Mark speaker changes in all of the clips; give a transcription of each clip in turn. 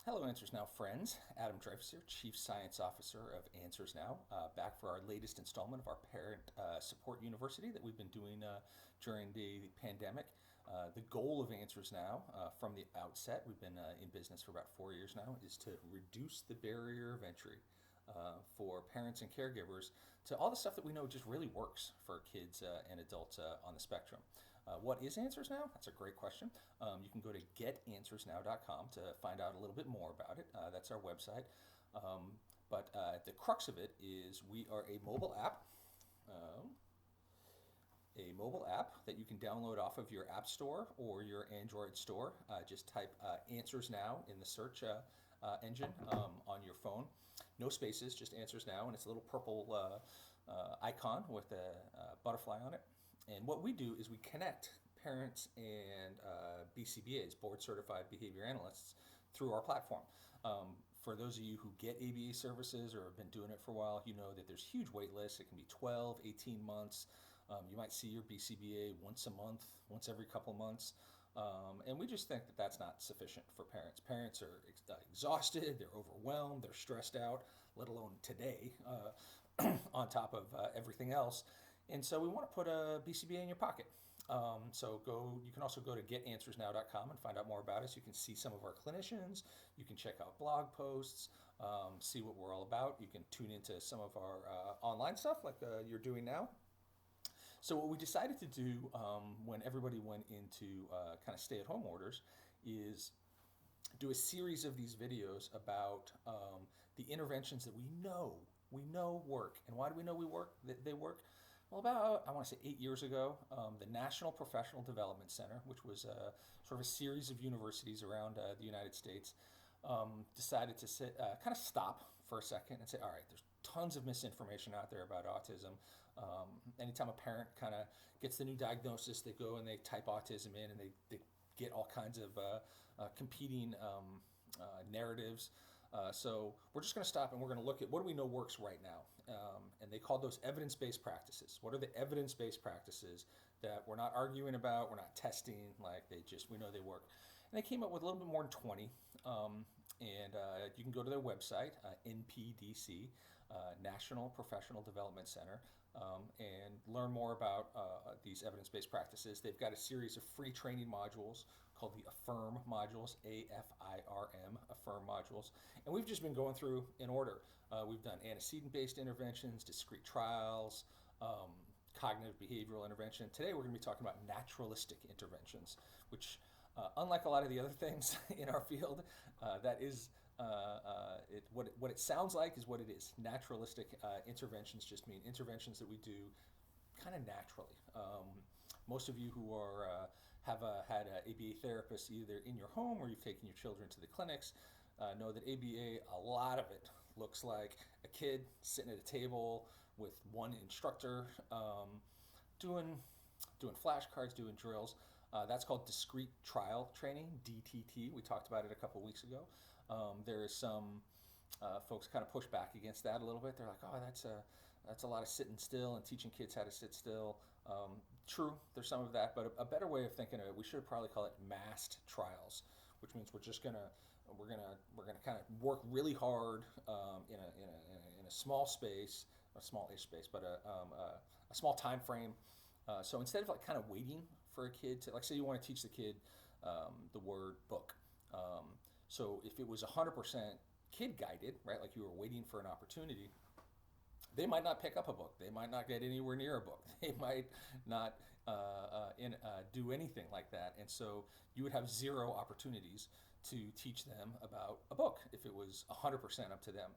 Speaker 1: Hello, AnswersNow friends. Adam Dreyfus here, Chief Science Officer of AnswersNow, back for our latest installment of our Parent Support University that we've been doing during the pandemic. The goal of AnswersNow from the outset, we've been in business for about 4 years now, is to reduce the barrier of entry for parents and caregivers to all the stuff that we know just really works for kids and adults on the spectrum. What is AnswersNow? That's a great question. You can go to getanswersnow.com to find out a little bit more about it. That's our website. But the crux of it is we are a mobile app. A mobile app that you can download off of your App Store or your Android store. Just type Answers Now in the search engine on your phone. No spaces, just Answers Now, and it's a little purple icon with a butterfly on it. And what we do is we connect parents and BCBAs, Board Certified Behavior Analysts, through our platform. For those of you who get ABA services or have been doing it for a while, you know that there's huge wait lists. It can be 12, 18 months. You might see your BCBA once a month, once every couple of months. And we just think that that's not sufficient for parents. Parents are exhausted, they're overwhelmed, they're stressed out, let alone today, on top of everything else. And so we want to put a BCBA in your pocket. You can also go to getanswersnow.com and find out more about us. You can see some of our clinicians. You can check out blog posts, see what we're all about. You can tune into some of our online stuff like you're doing now. So what we decided to do when everybody went into kind of stay-at-home orders is do a series of these videos about the interventions that we know work. And why do we know they work? Well, about, I want to say 8 years ago, the National Professional Development Center, which was sort of a series of universities around the United States, decided to kind of stop for a second and say, all right, there's tons of misinformation out there about autism. Anytime a parent kind of gets the new diagnosis, they go and they type autism in and they get all kinds of competing narratives. So we're just going to stop and we're going to look at what do we know works right now. And they called those evidence-based practices. What are the evidence-based practices that we're not arguing about, we're not testing, like we know they work. And they came up with a little bit more than 20. You can go to their website, NPDC, National Professional Development Center, and learn more about these evidence-based practices. They've got a series of free training modules called the AFFIRM modules, AFIRM, AFFIRM modules. And we've just been going through in order. We've done antecedent-based interventions, discrete trials, cognitive behavioral intervention. Today we're going to be talking about naturalistic interventions, which unlike a lot of the other things in our field, that is what it sounds like is what it is. Naturalistic interventions just mean interventions that we do kind of naturally. Most of you who have had ABA therapists either in your home or you've taken your children to the clinics know that ABA, a lot of it looks like a kid sitting at a table with one instructor doing flashcards, doing drills. That's called discrete trial training, DTT. We talked about it a couple weeks ago. There is some folks kind of push back against that a little bit. They're like, oh, that's a lot of sitting still and teaching kids how to sit still. True, there's some of that, but a better way of thinking of it, we should probably call it massed trials, which means we're gonna kind of work really hard in a small space, a small-ish space, but a small time frame. So instead of like kind of waiting for a kid to, like, say you want to teach the kid the word book. So if it was 100% kid guided, right, like you were waiting for an opportunity, they might not pick up a book. They might not get anywhere near a book. They might not do anything like that. And so you would have zero opportunities to teach them about a book if it was 100% up to them.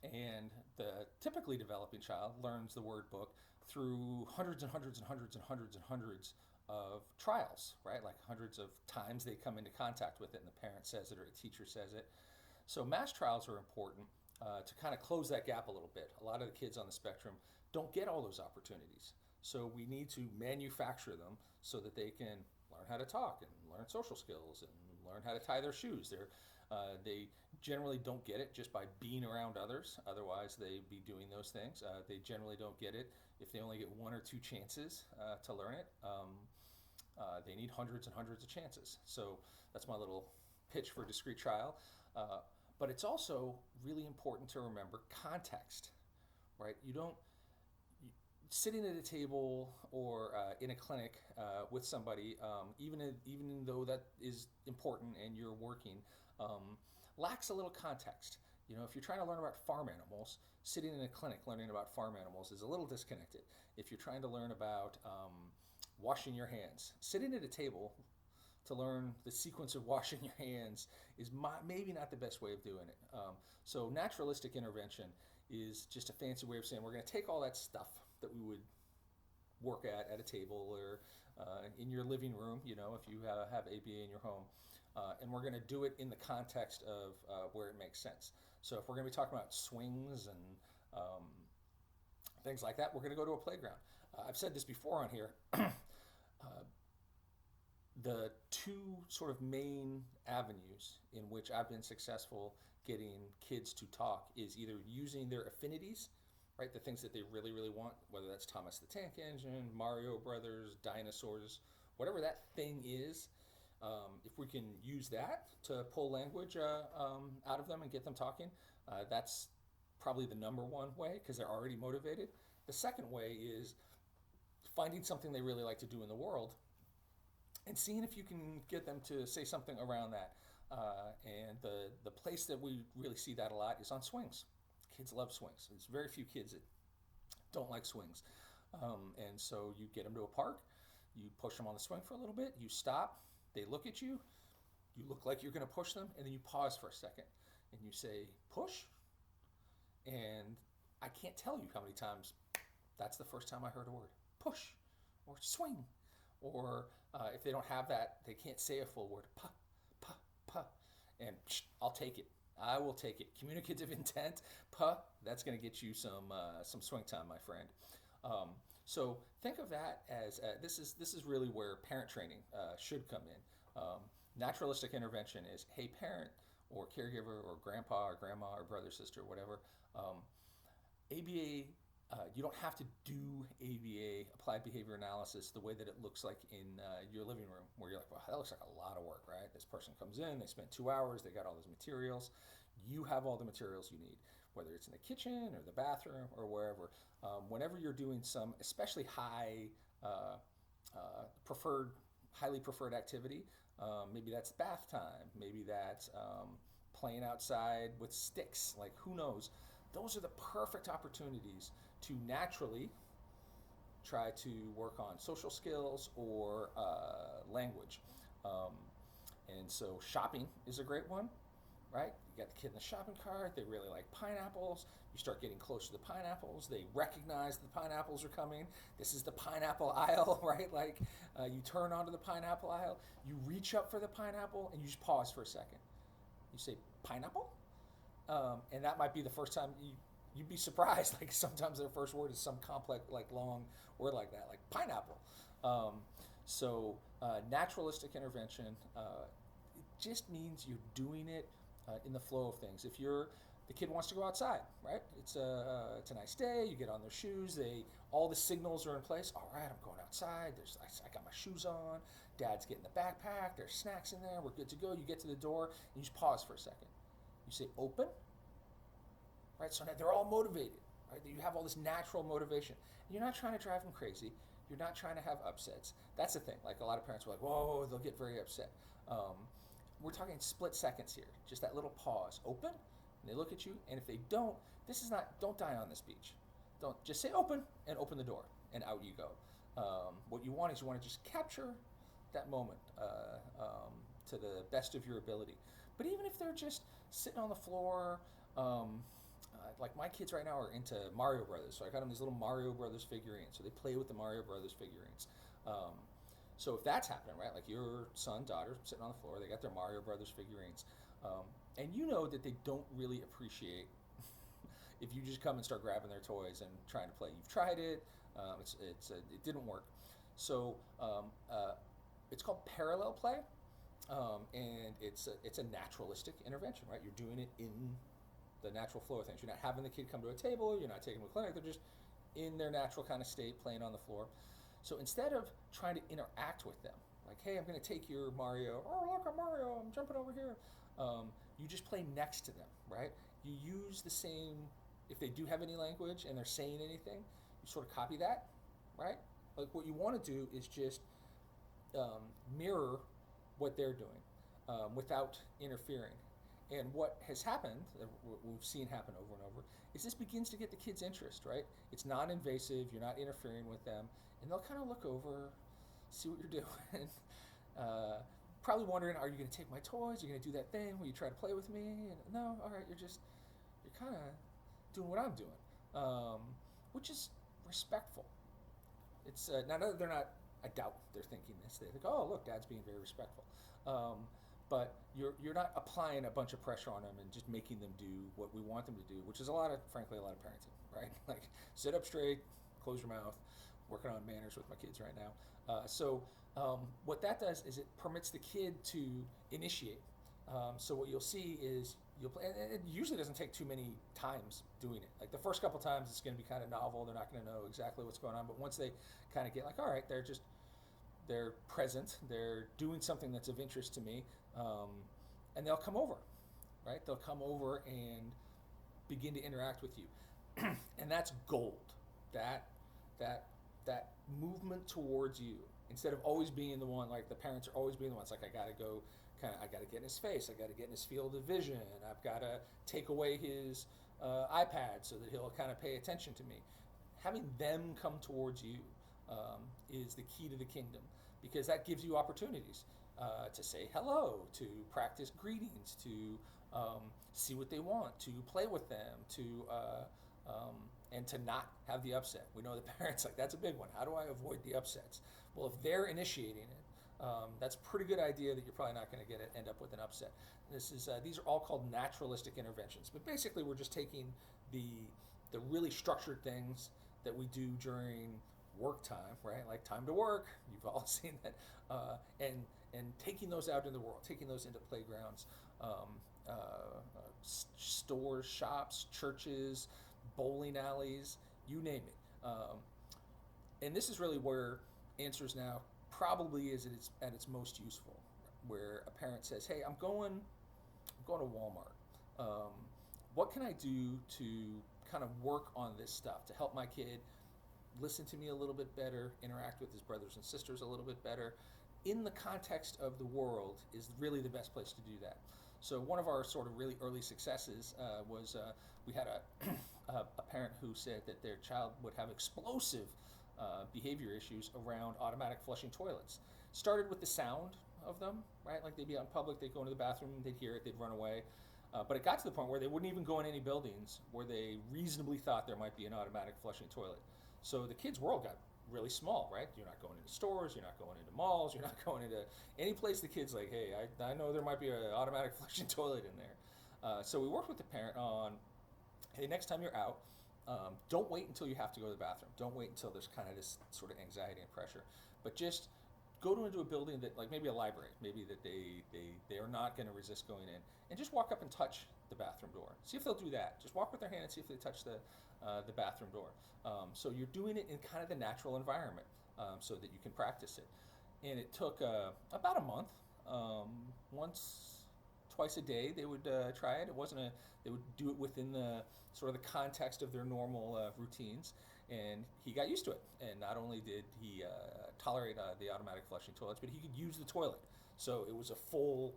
Speaker 1: And the typically developing child learns the word book through hundreds and hundreds and hundreds and hundreds and hundreds of trials, right? Like hundreds of times they come into contact with it and the parent says it or a teacher says it. So mass trials are important to kind of close that gap a little bit. A lot of the kids on the spectrum don't get all those opportunities. So we need to manufacture them so that they can learn how to talk and learn social skills and learn how to tie their shoes. They generally don't get it just by being around others. Otherwise, they'd be doing those things. They generally don't get it if they only get one or two chances to learn it. They need hundreds and hundreds of chances. So that's my little pitch for discrete trial. But it's also really important to remember context, right? You don't sitting at a table or in a clinic with somebody, even though that is important and you're working, lacks a little context. You know, if you're trying to learn about farm animals, sitting in a clinic learning about farm animals is a little disconnected. If you're trying to learn about washing your hands, sitting at a table to learn the sequence of washing your hands is maybe not the best way of doing it. So naturalistic intervention is just a fancy way of saying we're going to take all that stuff that we would work at a table or in your living room, you know, if you have ABA in your home, and we're going to do it in the context of where it makes sense. So if we're going to be talking about swings and things like that, we're going to go to a playground. I've said this before on here. The two sort of main avenues in which I've been successful getting kids to talk is either using their affinities, right, the things that they really, really want, whether that's Thomas the Tank Engine, Mario Brothers, dinosaurs, whatever that thing is. If we can use that to pull language out of them and get them talking, that's probably the number one way because they're already motivated. The second way is finding something they really like to do in the world and seeing if you can get them to say something around that. And the place that we really see that a lot is on swings. Kids love swings. There's very few kids that don't like swings. And so you get them to a park, you push them on the swing for a little bit, you stop, they look at you, you look like you're going to push them, and then you pause for a second and you say, push. And I can't tell you how many times that's the first time I heard a word, push or swing. Or if they don't have that, they can't say a full word, pa, pa, pa, and I'll take it. I will take it. Communicative intent, pa, that's going to get you some swing time, my friend. So think of that as this is really where parent training should come in. Naturalistic intervention is, hey, parent or caregiver or grandpa or grandma or brother, sister, whatever. ABA. You don't have to do ABA, applied behavior analysis, the way that it looks like in your living room, where you're like, wow, that looks like a lot of work, right? This person comes in, they spent 2 hours, they got all these materials. You have all the materials you need, whether it's in the kitchen or the bathroom or wherever. Whenever you're doing some, especially highly preferred activity, maybe that's bath time, maybe that's playing outside with sticks, like who knows. Those are the perfect opportunities to naturally try to work on social skills or language. And so shopping is a great one, right? You got the kid in the shopping cart, they really like pineapples. You start getting close to the pineapples, they recognize the pineapples are coming. This is the pineapple aisle, right? Like you turn onto the pineapple aisle, you reach up for the pineapple and you just pause for a second. You say, pineapple? And that might be the first time you'd be surprised. Like sometimes their first word is some complex, like long word like that, like pineapple. So naturalistic intervention it just means you're doing it in the flow of things. If the kid wants to go outside, right? It's a nice day. You get on their shoes. All the signals are in place. All right, I'm going outside. I got my shoes on. Dad's getting the backpack. There's snacks in there. We're good to go. You get to the door and you just pause for a second. You say open, right? So now they're all motivated, right? You have all this natural motivation. You're not trying to drive them crazy. You're not trying to have upsets. That's the thing. Like a lot of parents are like, whoa, they'll get very upset. We're talking split seconds here. Just that little pause. Open, and they look at you. And if they don't die on this beach. Don't just say open and open the door, and out you go. What you want is you want to just capture that moment to the best of your ability. But even if they're just sitting on the floor, like my kids right now are into Mario Brothers, so I got them these little Mario Brothers figurines, so they play with the Mario Brothers figurines. So if that's happening, right, like your son, daughter, sitting on the floor, they got their Mario Brothers figurines, and you know that they don't really appreciate if you just come and start grabbing their toys and trying to play. You've tried it, it didn't work. So it's called parallel play. And it's a naturalistic intervention, right? You're doing it in the natural flow of things. You're not having the kid come to a table. You're not taking them to a clinic. They're just in their natural kind of state, playing on the floor. So instead of trying to interact with them, Like, hey, I'm going to take your Mario. Oh, look, I'm Mario. I'm jumping over here. You just play next to them, right? You use the same, if they do have any language and they're saying anything, you sort of copy that, right? Like, what you want to do is just mirror what they're doing without interfering. And what has happened, what we've seen happen over and over, is this begins to get the kids' interest, right? It's non-invasive, you're not interfering with them, and they'll kind of look over, see what you're doing. uh, Probably wondering, are you going to take my toys? Are you going to do that thing where you try to play with me? And, no, all right, you're kind of doing what I'm doing, which is respectful. It's now they're not. I doubt they're thinking this. They think, oh, look, Dad's being very respectful. But you're not applying a bunch of pressure on them and just making them do what we want them to do, which is frankly a lot of parenting, right? Like, sit up straight, close your mouth. Working on manners with my kids right now. What that does is it permits the kid to initiate. So what you'll see is you'll play, and it usually doesn't take too many times doing it. Like the first couple times, it's going to be kind of novel. They're not going to know exactly what's going on, but once they kind of get like, all right, they're present. They're doing something that's of interest to me, and they'll come over, right? They'll come over and begin to interact with you, and that's gold. That movement towards you, instead of always being the one, like the parents are always being the ones like, I gotta go, I gotta get in his face, I gotta get in his field of vision, I've gotta take away his iPad so that he'll kind of pay attention to me. Having them come towards you is the key to the kingdom, because that gives you opportunities to say hello, to practice greetings, to see what they want, to play with them, and to not have the upset. We know the parents, like, that's a big one. How do I avoid the upsets? Well, if they're initiating it, that's a pretty good idea that you're probably not going to end up with an upset. These are all called naturalistic interventions, but basically we're just taking the really structured things that we do during work time, right? Like time to work. You've all seen that, and taking those out in the world, taking those into playgrounds, stores, shops, churches, bowling alleys, you name it. And this is really where Answers Now probably is at its most useful, where a parent says, hey, I'm going to Walmart. What can I do to kind of work on this stuff to help my kid listen to me a little bit better, interact with his brothers and sisters a little bit better? In the context of the world is really the best place to do that. So one of our sort of really early successes was we had a parent who said that their child would have explosive behavior issues around automatic flushing toilets. Started with the sound of them, right? Like they'd be out in public, they'd go into the bathroom, they'd hear it, they'd run away. But it got to the point where they wouldn't even go in any buildings where they reasonably thought there might be an automatic flushing toilet. So the kids' world got really small, right? You're not going into stores, you're not going into malls, you're not going into any place the kid's like, hey, I know there might be an automatic flushing toilet in there. So we worked with the parent on, hey, next time you're out, don't wait until you have to go to the bathroom. Don't wait until there's kind of this sort of anxiety and pressure. But just go into a building that, like maybe a library, maybe that they are not going to resist going in, and just walk up and touch the bathroom door. See if they'll do that. Just walk with their hand and see if they touch the bathroom door. So you're doing it in kind of the natural environment so that you can practice it. And it took about a month. Twice a day they would try it. They would do it within the sort of the context of their normal routines. And he got used to it. And not only did he tolerate the automatic flushing toilets, but he could use the toilet. So it was a full,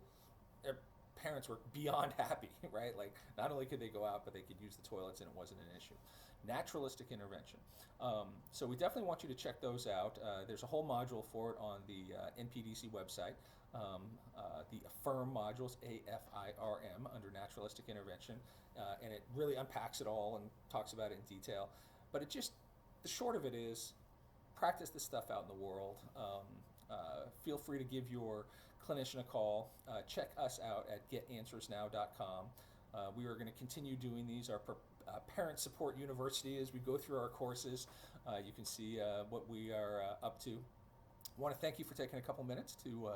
Speaker 1: parents were beyond happy, right? Like not only could they go out, but they could use the toilets and it wasn't an issue. Naturalistic intervention. So we definitely want you to check those out. There's a whole module for it on the NPDC website. The AFFIRM modules, AFIRM, under Naturalistic Intervention. And it really unpacks it all and talks about it in detail. But the short of it is, practice this stuff out in the world. Feel free to give your clinician a call. Check us out at getanswersnow.com. We are going to continue doing these. Our Parent Support University, as we go through our courses, you can see what we are up to. I want to thank you for taking a couple minutes to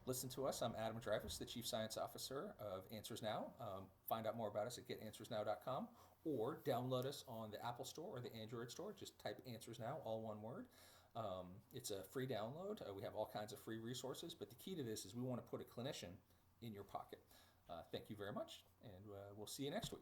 Speaker 1: listen to us. I'm Adam Dreyfus, the Chief Science Officer of Answers Now. Find out more about us at getanswersnow.com or download us on the Apple Store or the Android Store. Just type Answers Now, all one word. It's a free download. We have all kinds of free resources, but the key to this is we want to put a clinician in your pocket. Thank you very much, and we'll see you next week.